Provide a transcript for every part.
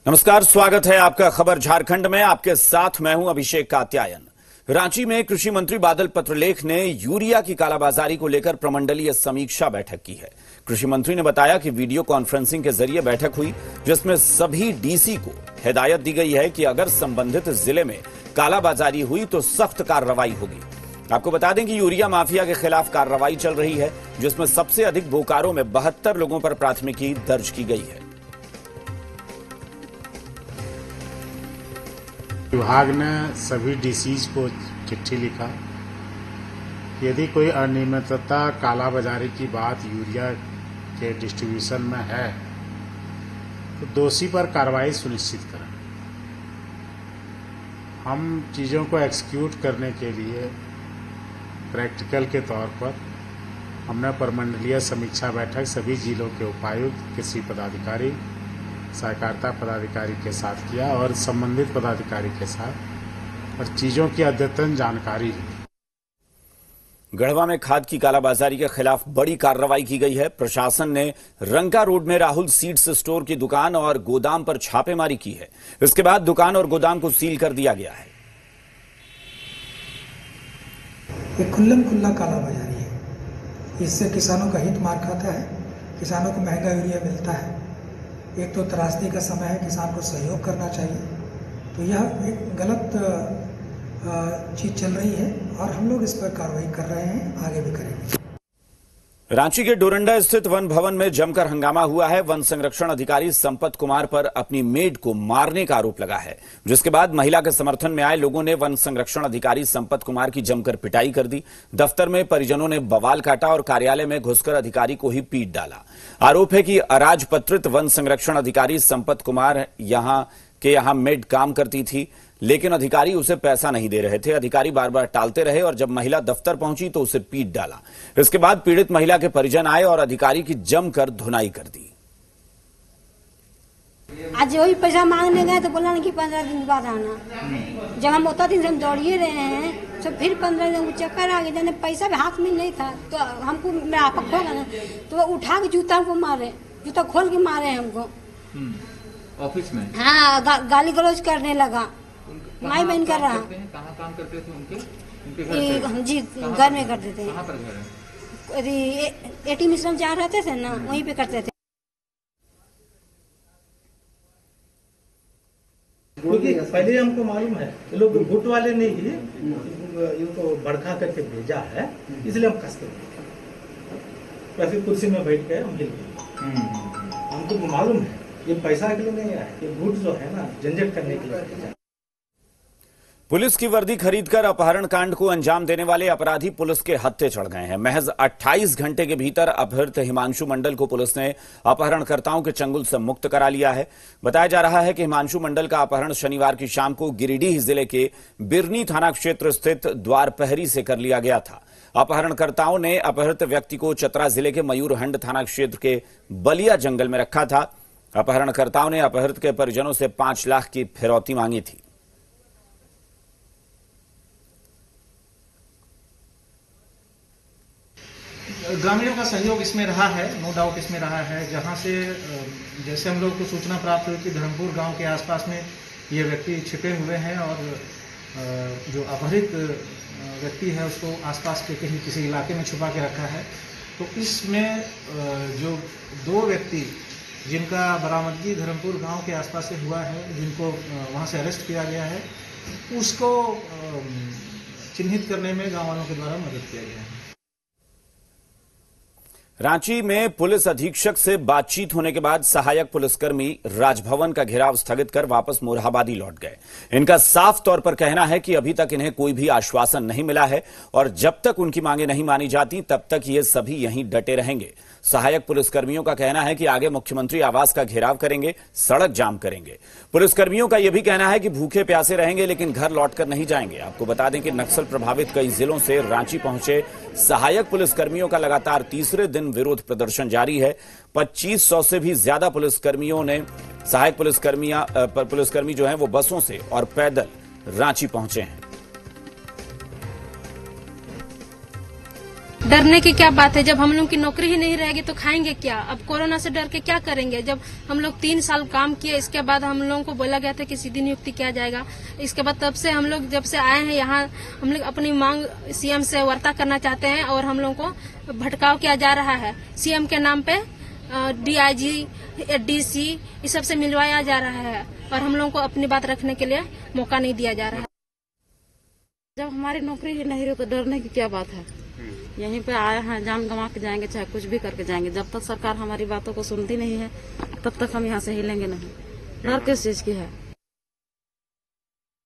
नमस्कार, स्वागत है आपका खबर झारखंड में। आपके साथ मैं हूं अभिषेक कात्यायन। रांची में कृषि मंत्री बादल पत्रलेख ने यूरिया की कालाबाजारी को लेकर प्रमंडलीय समीक्षा बैठक की है। कृषि मंत्री ने बताया कि वीडियो कॉन्फ्रेंसिंग के जरिए बैठक हुई, जिसमें सभी डीसी को हिदायत दी गई है कि अगर संबंधित जिले में कालाबाजारी हुई तो सख्त कार्रवाई होगी। आपको बता दें कि यूरिया माफिया के खिलाफ कार्रवाई चल रही है, जिसमें सबसे अधिक बोकारो में 72 लोगों पर प्राथमिकी दर्ज की गई है। विभाग ने सभी डीसीज को चिट्ठी लिखा, यदि कोई अनियमितता कालाबाजारी की बात यूरिया के डिस्ट्रीब्यूशन में है तो दोषी पर कार्रवाई सुनिश्चित करें। हम चीज़ों को एक्सिक्यूट करने के लिए प्रैक्टिकल के तौर पर हमने प्रमंडलीय समीक्षा बैठक सभी जिलों के उपायुक्त, कृषि पदाधिकारी, सहकारिता पदाधिकारी के साथ किया और संबंधित पदाधिकारी के साथ, और चीजों की अद्यतन जानकारी ली। गढ़वा में खाद की कालाबाजारी के खिलाफ बड़ी कार्रवाई की गई है। प्रशासन ने रंका रोड में राहुल सीड्स स्टोर की दुकान और गोदाम पर छापेमारी की है। इसके बाद दुकान और गोदाम को सील कर दिया गया है। ये खुल्लम खुल्ला कालाबाजारी है। इससे किसानों का हित मार खाता है, किसानों को महंगा यूरिया मिलता है। एक तो त्रासदी का समय है, किसान को सहयोग करना चाहिए। तो यह एक गलत चीज चल रही है और हम लोग इस पर कार्रवाई कर रहे हैं, आगे भी करेंगे। रांची के डोरंडा स्थित वन भवन में जमकर हंगामा हुआ है। वन संरक्षण अधिकारी संपत कुमार पर अपनी मेड को मारने का आरोप लगा है, जिसके बाद महिला के समर्थन में आए लोगों ने वन संरक्षण अधिकारी संपत कुमार की जमकर पिटाई कर दी। दफ्तर में परिजनों ने बवाल काटा और कार्यालय में घुसकर अधिकारी को ही पीट डाला। आरोप है कि अराजपत्रित वन संरक्षण अधिकारी संपत कुमार यहां मेड काम करती थी, लेकिन अधिकारी उसे पैसा नहीं दे रहे थे। अधिकारी बार बार टालते रहे और जब महिला दफ्तर पहुंची तो उसे पीट डाला। इसके बाद पीड़ित महिला के परिजन आए और अधिकारी की जमकर धुनाई कर दी। आज वही पैसा मांगने गए तो बोला कि 15 दिन बाद आना। जब हम उतना दिन से हम दौड़िए रहे हैं तो फिर 15 दिन को चक्कर आ गया। जाने पैसा भी हाथ में नहीं था तो हमको मेरा आपा खोला ना, तो वो उठा के जूता हमको मारे, जूता खोल के मारे हमको ऑफिस में। हाँ, गाली गलौज करने लगा। माई बहन कर रहा। कहाँ काम करते थे उनके? हम जी घर में करते थे। कहाँ पर घर है? एटी मिश्रम जहाँ रहते थे ना, वहीं पे करते थे। क्योंकि पहले हमको मालूम है ये लोग वोट वाले ने ही इनको भड़का करके भेजा है, इसलिए हम कसते वैसे कुर्सी में बैठ गए, हम हिल गए। हमको मालूम है ये पैसा के लिए नहीं आया, ये वोट जो है ना झंझट करने के लिए। पुलिस की वर्दी खरीदकर अपहरण कांड को अंजाम देने वाले अपराधी पुलिस के हत्थे चढ़ गए हैं। महज 28 घंटे के भीतर अपहृत हिमांशु मंडल को पुलिस ने अपहरणकर्ताओं के चंगुल से मुक्त करा लिया है। बताया जा रहा है कि हिमांशु मंडल का अपहरण शनिवार की शाम को गिरिडीह जिले के बिरनी थाना क्षेत्र स्थित द्वारपहरी से कर लिया गया था। अपहरणकर्ताओं ने अपहृत व्यक्ति को चतरा जिले के मयूरहंड थाना क्षेत्र के बलिया जंगल में रखा था। अपहरणकर्ताओं ने अपहृत के परिजनों से 5 लाख की फिरौती मांगी थी। ग्रामीणों का सहयोग इसमें रहा है, नो डाउट इसमें रहा है। जहां से जैसे हम लोग को सूचना प्राप्त हुई कि धर्मपुर गांव के आसपास में ये व्यक्ति छिपे हुए हैं और जो अपहृत व्यक्ति है उसको आसपास के कहीं किसी इलाके में छुपा के रखा है। तो इसमें जो 2 व्यक्ति जिनका बरामदगी धर्मपुर गांव के आसपास से हुआ है, जिनको वहां से अरेस्ट किया गया है, उसको चिन्हित करने में गांव वालों के द्वारा मदद किया गया है। रांची में पुलिस अधीक्षक से बातचीत होने के बाद सहायक पुलिसकर्मी राजभवन का घेराव स्थगित कर वापस मोरहाबादी लौट गए। इनका साफ तौर पर कहना है कि अभी तक इन्हें कोई भी आश्वासन नहीं मिला है और जब तक उनकी मांगे नहीं मानी जाती तब तक ये सभी यहीं डटे रहेंगे। सहायक पुलिसकर्मियों का कहना है कि आगे मुख्यमंत्री आवास का घेराव करेंगे, सड़क जाम करेंगे। पुलिसकर्मियों का यह भी कहना है कि भूखे प्यासे रहेंगे लेकिन घर लौटकर नहीं जाएंगे। आपको बता दें कि नक्सल प्रभावित कई जिलों से रांची पहुंचे सहायक पुलिसकर्मियों का लगातार तीसरे दिन विरोध प्रदर्शन जारी है। 2500 से भी ज्यादा पुलिसकर्मियों ने सहायक पुलिसकर्मी जो हैं वो बसों से और पैदल रांची पहुंचे हैं। डरने की क्या बात है? जब हम लोग की नौकरी ही नहीं रहेगी तो खाएंगे क्या? अब कोरोना से डर के क्या करेंगे? जब हम लोग 3 साल काम किए, इसके बाद हम लोगों को बोला गया था कि सीधी नियुक्ति किया जाएगा। इसके बाद तब से हम लोग जब से आए हैं यहाँ, हम लोग अपनी मांग सीएम से वार्ता करना चाहते हैं और हम लोगों को भटकाव किया जा रहा है। सीएम के नाम पे डीआईजी, डीसी इस सब से मिलवाया जा रहा है और हम लोगों को अपनी बात रखने के लिए मौका नहीं दिया जा रहा है। जब हमारी नौकरी ही नहीं रही तो डरने की क्या बात है? यहीं पे आए हैं, जान गंवा के जाएंगे, चाहे कुछ भी करके जाएंगे। जब तक सरकार हमारी बातों को सुनती नहीं है तब तक हम यहाँ से हिलेंगे नहीं। डर किस चीज की है?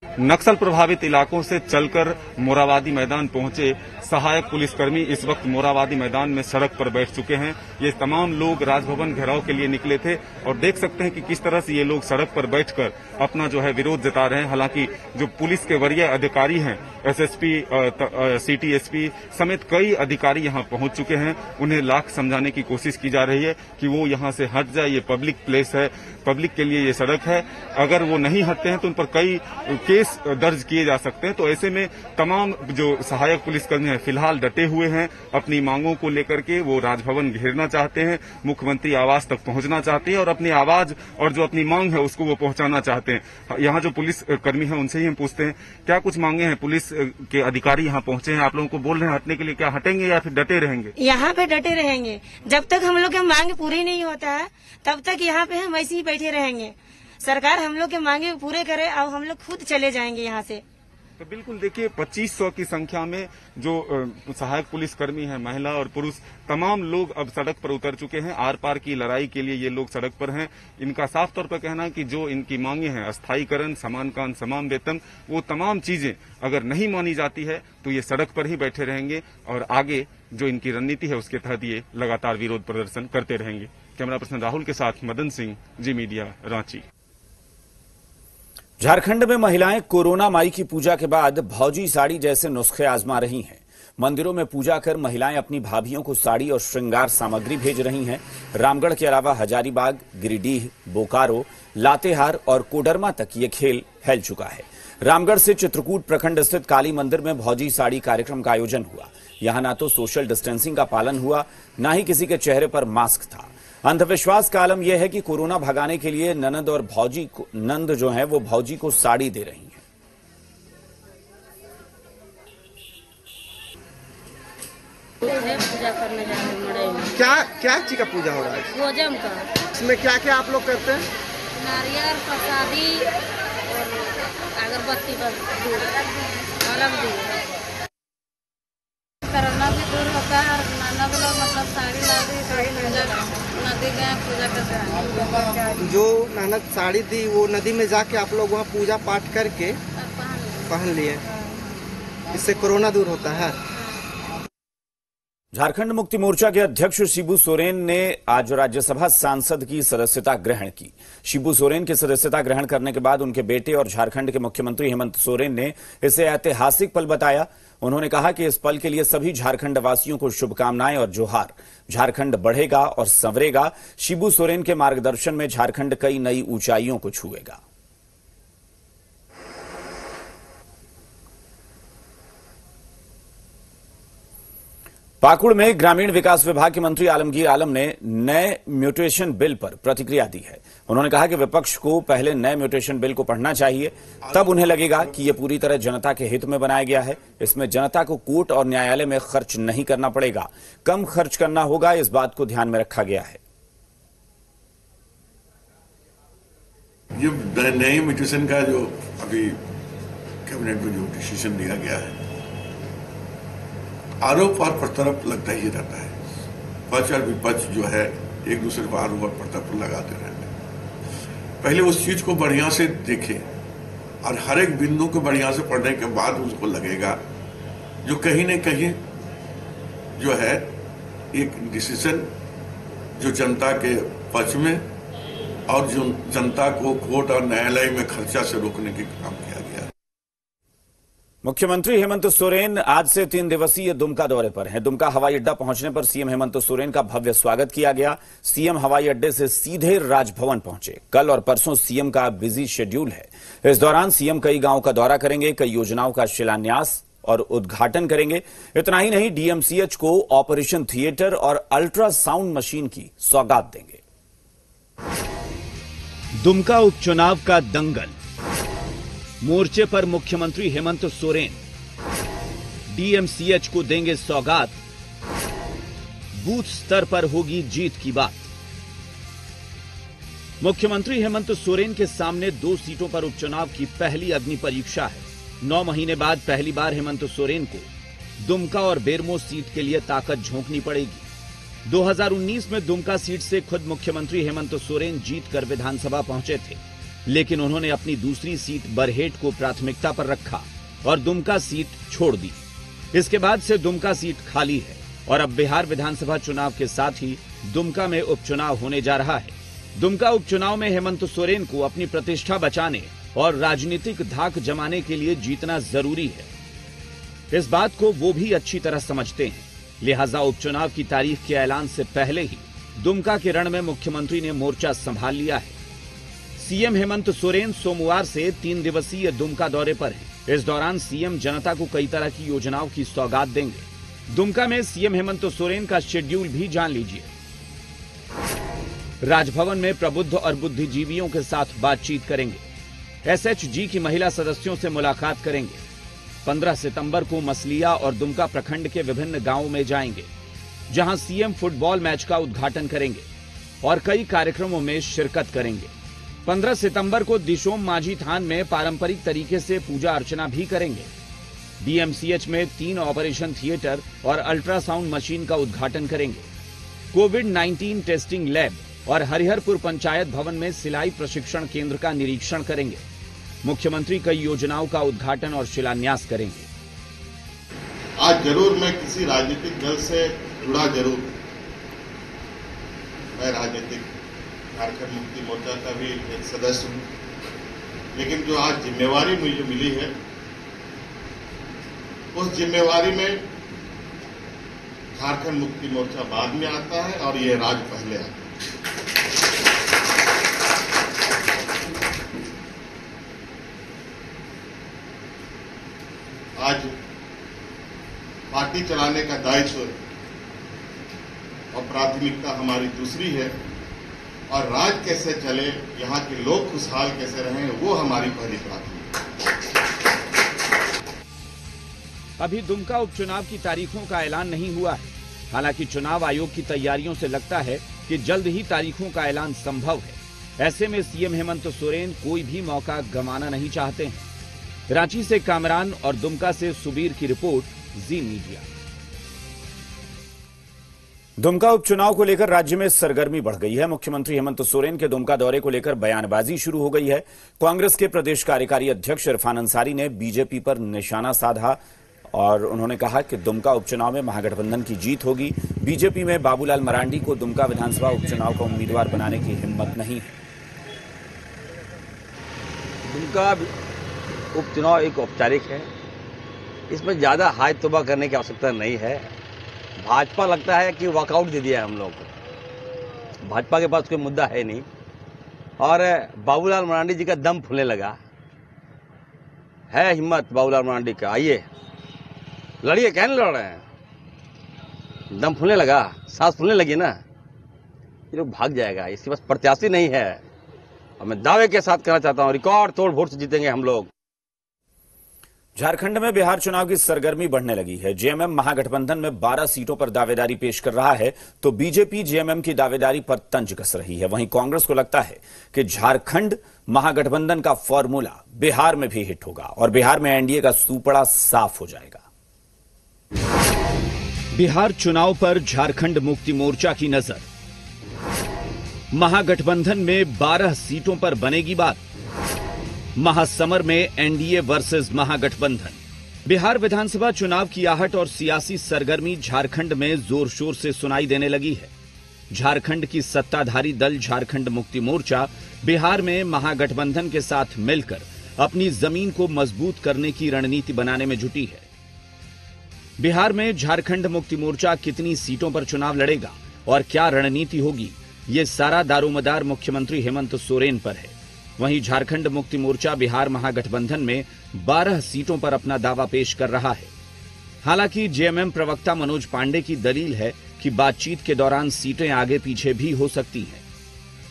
नक्सल प्रभावित इलाकों से चलकर मोराबादी मैदान पहुंचे सहायक पुलिसकर्मी इस वक्त मोराबादी मैदान में सड़क पर बैठ चुके हैं। ये तमाम लोग राजभवन घेराव के लिए निकले थे और देख सकते हैं कि किस तरह से ये लोग सड़क पर बैठकर अपना जो है विरोध जता रहे हैं। हालांकि जो पुलिस के वरीय अधिकारी हैं, एसएसपी, सिटी एसपी समेत कई अधिकारी यहां पहुंच चुके हैं। उन्हें लाख समझाने की कोशिश की जा रही है कि वो यहां से हट जाए, ये पब्लिक प्लेस है, पब्लिक के लिए ये सड़क है। अगर वो नहीं हटते हैं तो उन पर कई केस दर्ज किए जा सकते हैं। तो ऐसे में तमाम जो सहायक पुलिसकर्मी हैं फिलहाल डटे हुए हैं अपनी मांगों को लेकर के। वो राजभवन घेरना चाहते हैं, मुख्यमंत्री आवास तक पहुंचना चाहते हैं और अपनी आवाज और जो अपनी मांग है उसको वो पहुंचाना चाहते हैं। यहाँ जो पुलिस कर्मी हैं उनसे ही हम पूछते हैं क्या कुछ मांगे हैं। पुलिस के अधिकारी यहाँ पहुंचे हैं, आप लोगों को बोल रहे हैं हटने के लिए, क्या हटेंगे या फिर डटे रहेंगे? यहाँ पे डटे रहेंगे जब तक हम लोग की मांग पूरी नहीं होता है, तब तक यहाँ पे हम ऐसे ही बैठे रहेंगे। सरकार हम लोग के मांगे पूरे करे और हम लोग खुद चले जाएंगे यहाँ से। तो बिल्कुल देखिए 2500 की संख्या में जो सहायक पुलिसकर्मी हैं, महिला और पुरुष, तमाम लोग अब सड़क पर उतर चुके हैं। आर पार की लड़ाई के लिए ये लोग सड़क पर हैं। इनका साफ तौर पर कहना है कि जो इनकी मांगे हैं, अस्थायीकरण, समान काम समान वेतन, वो तमाम चीजें अगर नहीं मानी जाती है तो ये सड़क पर ही बैठे रहेंगे और आगे जो इनकी रणनीति है उसके तहत ये लगातार विरोध प्रदर्शन करते रहेंगे। कैमरा पर्सन राहुल के साथ मदन सिंह, जी मीडिया, रांची। झारखंड में महिलाएं कोरोना माई की पूजा के बाद भौजी साड़ी जैसे नुस्खे आजमा रही हैं। मंदिरों में पूजा कर महिलाएं अपनी भाभियों को साड़ी और श्रृंगार सामग्री भेज रही हैं। रामगढ़ के अलावा हजारीबाग, गिरिडीह, बोकारो, लातेहार और कोडरमा तक ये खेल फैल चुका है। रामगढ़ से चित्रकूट प्रखंड स्थित काली मंदिर में भौजी साड़ी कार्यक्रम का आयोजन हुआ। यहां ना तो सोशल डिस्टेंसिंग का पालन हुआ, ना ही किसी के चेहरे पर मास्क था। अंधविश्वास का आलम यह है कि कोरोना भगाने के लिए ननद और भौजी को, नंद जो है वो भौजी को साड़ी दे रही हैं। पूजा करने जा रहे हैं। क्या चीज का पूजा हो रहा है? भोजन का। इसमें क्या क्या आप लोग करते हैं? नारियल, प्रसादी और अगरबत्ती, अलग दूध। कोरोना भी दूर होता है और ननद लोग मतलब साड़ी नदी गए पूजा करते हैं। जो ननद साड़ी दी वो नदी में जाके आप लोग वहाँ पूजा पाठ करके पहन लिए, इससे कोरोना दूर होता है। झारखंड मुक्ति मोर्चा के अध्यक्ष शिबू सोरेन ने आज राज्यसभा सांसद की सदस्यता ग्रहण की। शिबू सोरेन की सदस्यता ग्रहण करने के बाद उनके बेटे और झारखंड के मुख्यमंत्री हेमंत सोरेन ने इसे ऐतिहासिक पल बताया। उन्होंने कहा कि इस पल के लिए सभी झारखंड वासियों को शुभकामनाएं और जोहार। झारखंड बढ़ेगा और संवरेगा। शिबू सोरेन के मार्गदर्शन में झारखंड कई नई ऊंचाइयों को छुएगा। पाकुड़ में ग्रामीण विकास विभाग के मंत्री आलमगीर आलम ने नए म्यूटेशन बिल पर प्रतिक्रिया दी है। उन्होंने कहा कि विपक्ष को पहले नए म्यूटेशन बिल को पढ़ना चाहिए, तब उन्हें लगेगा कि यह पूरी तरह जनता के हित में बनाया गया है। इसमें जनता को कोर्ट और न्यायालय में खर्च नहीं करना पड़ेगा, कम खर्च करना होगा। इस बात को ध्यान में रखा गया है। ये नए म्यूटेशन का जो अभी कैबिनेट में जो डिसीजन लिया गया है, आरोप और प्रत्यारोप लगता ही रहता है। पक्ष और विपक्ष जो है एक दूसरे को आरोप और प्रत्यारोप लगाते रहते हैं। पहले उस चीज को बढ़िया से देखें और हर एक बिंदु को बढ़िया से पढ़ने के बाद उसको लगेगा जो कहीं न कहीं जो है एक डिसीजन जो जनता के पक्ष में और जो जनता को कोर्ट और न्यायालय में खर्चा से रोकने के काम किया गया है। मुख्यमंत्री हेमंत सोरेन आज से 3 दिवसीय दुमका दौरे पर हैं। दुमका हवाई अड्डा पहुंचने पर सीएम हेमंत सोरेन का भव्य स्वागत किया गया। सीएम हवाई अड्डे से सीधे राजभवन पहुंचे। कल और परसों सीएम का बिजी शेड्यूल है। इस दौरान सीएम कई गांवों का दौरा करेंगे, कई योजनाओं का शिलान्यास और उद्घाटन करेंगे। इतना ही नहीं, डीएमसीएच को ऑपरेशन थिएटर और अल्ट्रासाउंड मशीन की सौगात देंगे। दुमका उपचुनाव का दंगल, मोर्चे पर मुख्यमंत्री हेमंत सोरेन, डीएमसीएच को देंगे सौगात, बूथ स्तर पर होगी जीत की बात। मुख्यमंत्री हेमंत सोरेन के सामने 2 सीटों पर उपचुनाव की पहली अग्नि परीक्षा है। 9 महीने बाद पहली बार हेमंत सोरेन को दुमका और बेरमो सीट के लिए ताकत झोंकनी पड़ेगी। 2019 में दुमका सीट से खुद मुख्यमंत्री हेमंत सोरेन जीतकर विधानसभा पहुंचे थे, लेकिन उन्होंने अपनी दूसरी सीट बरहेट को प्राथमिकता पर रखा और दुमका सीट छोड़ दी। इसके बाद से दुमका सीट खाली है और अब बिहार विधानसभा चुनाव के साथ ही दुमका में उपचुनाव होने जा रहा है। दुमका उपचुनाव में हेमंत सोरेन को अपनी प्रतिष्ठा बचाने और राजनीतिक धाक जमाने के लिए जीतना जरूरी है। इस बात को वो भी अच्छी तरह समझते हैं, लिहाजा उपचुनाव की तारीख के ऐलान से पहले ही दुमका के रण में मुख्यमंत्री ने मोर्चा संभाल लिया है। सीएम हेमंत सोरेन सोमवार से 3 दिवसीय दुमका दौरे पर हैं। इस दौरान सीएम जनता को कई तरह की योजनाओं की सौगात देंगे। दुमका में सीएम हेमंत सोरेन का शेड्यूल भी जान लीजिए। राजभवन में प्रबुद्ध और बुद्धिजीवियों के साथ बातचीत करेंगे। एसएचजी की महिला सदस्यों से मुलाकात करेंगे। 15 सितंबर को मसलिया और दुमका प्रखंड के विभिन्न गांवों में जाएंगे, जहां सीएम फुटबॉल मैच का उद्घाटन करेंगे और कई कार्यक्रमों में शिरकत करेंगे। 15 सितंबर को दिशोम माझी थान में पारंपरिक तरीके से पूजा अर्चना भी करेंगे। डीएमसीएच में 3 ऑपरेशन थिएटर और अल्ट्रासाउंड मशीन का उद्घाटन करेंगे। कोविड-19 टेस्टिंग लैब और हरिहरपुर पंचायत भवन में सिलाई प्रशिक्षण केंद्र का निरीक्षण करेंगे। मुख्यमंत्री कई योजनाओं का उद्घाटन और शिलान्यास करेंगे। आज जरूर मैं किसी राजनीतिक दल से जुड़ा जरूर, मैं राजनीतिक झारखंड मुक्ति मोर्चा का भी एक सदस्य हूं, लेकिन जो आज जिम्मेवारी मुझे मिली है, उस जिम्मेवारी में झारखंड मुक्ति मोर्चा बाद में आता है और ये राज पहले आता है। आज पार्टी चलाने का दायित्व और प्राथमिकता हमारी दूसरी है और राज कैसे चले, यहाँ के लोग खुशहाल कैसे रहें, वो हमारी पहली प्राथमिकता। अभी दुमका उपचुनाव की तारीखों का ऐलान नहीं हुआ है। हालांकि चुनाव आयोग की तैयारियों से लगता है कि जल्द ही तारीखों का ऐलान संभव है। ऐसे में सीएम हेमंत सोरेन कोई भी मौका गंवाना नहीं चाहते हैं। रांची से कामरान और दुमका से सुबीर की रिपोर्ट, जी मीडिया। दुमका उपचुनाव को लेकर राज्य में सरगर्मी बढ़ गई है। मुख्यमंत्री हेमंत सोरेन के दुमका दौरे को लेकर बयानबाजी शुरू हो गई है। कांग्रेस के प्रदेश कार्यकारी अध्यक्ष इरफान अंसारी ने बीजेपी पर निशाना साधा और उन्होंने कहा कि दुमका उपचुनाव में महागठबंधन की जीत होगी। बीजेपी में बाबूलाल मरांडी को दुमका विधानसभा उपचुनाव का उम्मीदवार बनाने की हिम्मत नहीं है। दुमका उपचुनाव एक औपचारिक है, इसमें ज्यादा हाय तौबा करने की आवश्यकता नहीं है। भाजपा लगता है कि वॉकआउट दे दिया है हम लोग को, भाजपा के पास कोई मुद्दा है नहीं और बाबूलाल मरांडी जी का दम फूलने लगा है। हिम्मत बाबूलाल मरांडी का, आइए लड़िए, क्या नहीं लड़ रहे हैं, दम फूलने लगा, सांस फूलने लगी ना, ये लोग भाग जाएगा। इसके पास प्रत्याशी नहीं है और मैं दावे के साथ कहना चाहता हूं रिकॉर्ड तोड़ वोट से जीतेंगे हम लोग। झारखंड में बिहार चुनाव की सरगर्मी बढ़ने लगी है। जेएमएम महागठबंधन में 12 सीटों पर दावेदारी पेश कर रहा है तो बीजेपी जेएमएम की दावेदारी पर तंज कस रही है। वहीं कांग्रेस को लगता है कि झारखंड महागठबंधन का फॉर्मूला बिहार में भी हिट होगा और बिहार में एनडीए का सूपड़ा साफ हो जाएगा। बिहार चुनाव पर झारखंड मुक्ति मोर्चा की नजर। महागठबंधन में 12 सीटों पर बनेगी बात। महासमर में एनडीए वर्सेस महागठबंधन। बिहार विधानसभा चुनाव की आहट और सियासी सरगर्मी झारखंड में जोर शोर से सुनाई देने लगी है। झारखंड की सत्ताधारी दल झारखंड मुक्ति मोर्चा बिहार में महागठबंधन के साथ मिलकर अपनी जमीन को मजबूत करने की रणनीति बनाने में जुटी है। बिहार में झारखंड मुक्ति मोर्चा कितनी सीटों पर चुनाव लड़ेगा और क्या रणनीति होगी, ये सारा दारोमदार मुख्यमंत्री हेमंत सोरेन पर है। वहीं झारखंड मुक्ति मोर्चा बिहार महागठबंधन में 12 सीटों पर अपना दावा पेश कर रहा है। हालांकि जेएमएम प्रवक्ता मनोज पांडे की दलील है कि बातचीत के दौरान सीटें आगे पीछे भी हो सकती हैं।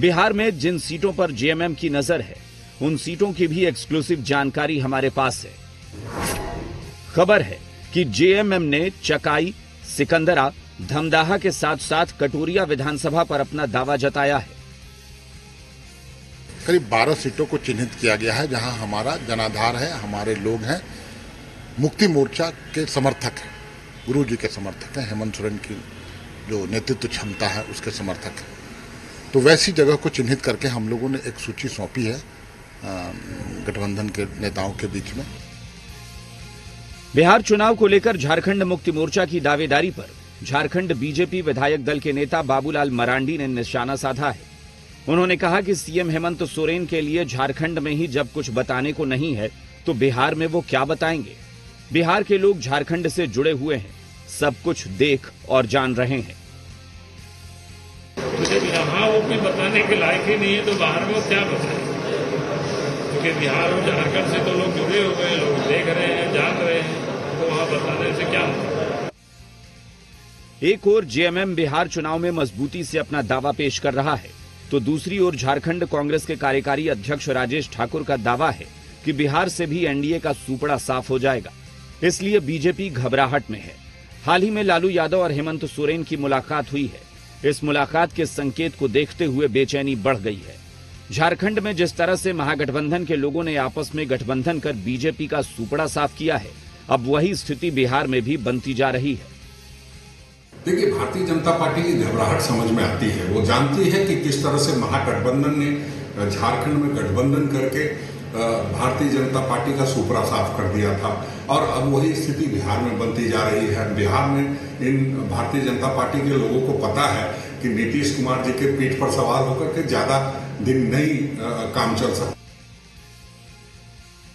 बिहार में जिन सीटों पर जेएमएम की नजर है, उन सीटों की भी एक्सक्लूसिव जानकारी हमारे पास है। खबर है कि जेएमएम ने चकाई, सिकंदरा, धमदाहा के साथ साथ कटोरिया विधानसभा पर अपना दावा जताया है। करीब 12 सीटों को चिन्हित किया गया है जहां हमारा जनाधार है, हमारे लोग हैं, मुक्ति मोर्चा के समर्थक हैं, गुरु जी के समर्थक हैं, हेमंत सोरेन की जो नेतृत्व क्षमता है उसके समर्थक हैं। तो वैसी जगह को चिन्हित करके हम लोगों ने एक सूची सौंपी है गठबंधन के नेताओं के बीच में। बिहार चुनाव को लेकर झारखंड मुक्ति मोर्चा की दावेदारी पर झारखंड बीजेपी विधायक दल के नेता बाबूलाल मरांडी ने निशाना साधा है। उन्होंने कहा कि सीएम हेमंत सोरेन के लिए झारखंड में ही जब कुछ बताने को नहीं है तो बिहार में वो क्या बताएंगे। बिहार के लोग झारखंड से जुड़े हुए हैं, सब कुछ देख और जान रहे हैं। तो जब यहाँ वो कोई बताने के लायक ही नहीं है तो बाहर में वो क्या बताए, क्योंकि बिहार और झारखंड से तो लोग जुड़े हुए हैं, लोग देख रहे हैं, जान रहे हैं, तो वहां बताने से क्या होगा। एक ओर जेएमएम बिहार चुनाव में मजबूती से अपना दावा पेश कर रहा है, तो दूसरी ओर झारखंड कांग्रेस के कार्यकारी अध्यक्ष राजेश ठाकुर का दावा है कि बिहार से भी एनडीए का सूपड़ा साफ हो जाएगा। इसलिए बीजेपी घबराहट में है। हाल ही में लालू यादव और हेमंत सोरेन की मुलाकात हुई है। इस मुलाकात के संकेत को देखते हुए बेचैनी बढ़ गई है। झारखंड में जिस तरह से महागठबंधन के लोगों ने आपस में गठबंधन कर बीजेपी का सूपड़ा साफ किया है, अब वही स्थिति बिहार में भी बनती जा रही है। देखिए, भारतीय जनता पार्टी की घबराहट समझ में आती है। वो जानती है कि किस तरह से महागठबंधन ने झारखंड में गठबंधन करके भारतीय जनता पार्टी का सूपड़ा साफ कर दिया था, और अब वही स्थिति बिहार में बनती जा रही है। बिहार में इन भारतीय जनता पार्टी के लोगों को पता है कि नीतीश कुमार जी के पीठ पर सवार होकर के ज्यादा दिन नहीं काम चल सकता।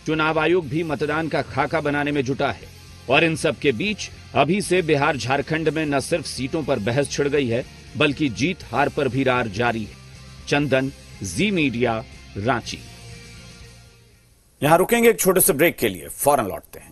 चुनाव आयोग भी मतदान का खाका बनाने में जुटा है, और इन सब के बीच अभी से बिहार झारखंड में न सिर्फ सीटों पर बहस छिड़ गई है, बल्कि जीत हार पर भी रार जारी है। चंदन, जी मीडिया, रांची। यहां रुकेंगे एक छोटे से ब्रेक के लिए, फौरन लौटते हैं।